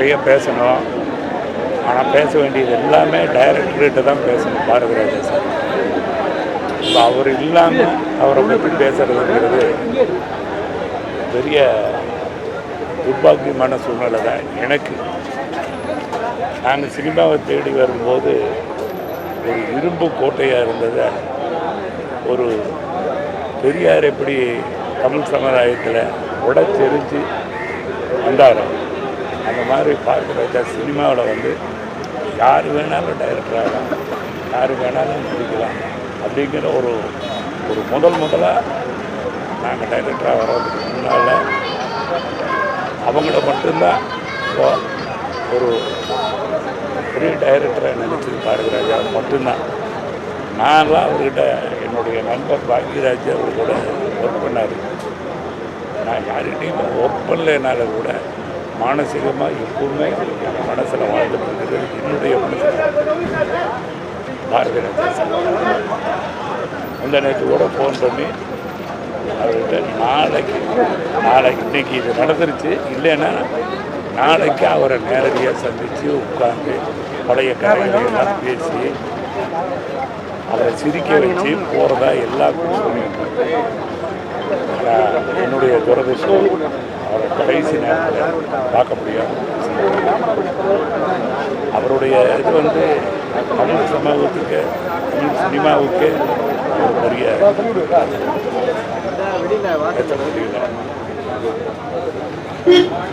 நிறைய பேசணும். ஆனால் பேச வேண்டியது எல்லாமே டைரக்டர்கிட்ட தான் பேசணும் பாரதிராஜா சார். இப்போ அவர் இல்லாமல் அவரை பற்றி பேசுகிறதுங்கிறது பெரிய துர்பாக்கியமான சூழ்நிலை தான் எனக்கு. நாங்கள் சினிமாவை தேடி வரும்போது ஒரு இரும்பு கோட்டையாக இருந்ததை ஒரு பெரியார் எப்படி தமிழ் சமுதாயத்தில் உடச்செறிஞ்சு வந்தாரோ அந்த மாதிரி பாரதிராஜா சினிமாவில் வந்து யார் வேணாலும் டைரக்டர் ஆகலாம், யார் வேணாலும் நடிக்கலாம் அப்படிங்கிற ஒரு முதலாக நாங்கள் டைரக்டராக வர்றதுக்கு முன்னால் அவங்கள மட்டும்தான் இப்போ ஒரு பெரிய டைரக்டரை நினச்சது பாரதிராஜா மட்டும்தான். நான்லாம் அவர்கிட்ட என்னுடைய நண்பர் பாக்யராஜ் அவர் கூட ஒர்க் பண்ணார். நான் யார்கிட்டையும் ஒர்க் பண்ணலைனால கூட மானசீகமாக எப்பவுமே என் மனசில் வாழ்ந்துட்டு இருக்கிறது என்னுடைய மனசில் பாரதிராஜா சார். அந்த நேற்று கூட ஃபோன் பண்ணி அவர்கிட்ட நாளைக்கு இன்னைக்கு இது நடந்துருச்சு, இல்லைன்னா நாளைக்கு அவரை நேரடியாக சந்தித்து உட்காந்து பழைய கதைகளையெல்லாம் பேசி அவரை சிரிக்க வச்சு போகிறதா எல்லாருக்கும் சொல்லியிருக்காங்க. என்னுடைய துரதிர்ஷ்டம் அவரை கடைசி நேரத்தில் பார்க்க முடியாது. அவருடைய இது வந்து தமிழ் சமூகத்துக்கு, தமிழ் சினிமாவுக்கு ஒரு பெரிய முடியல.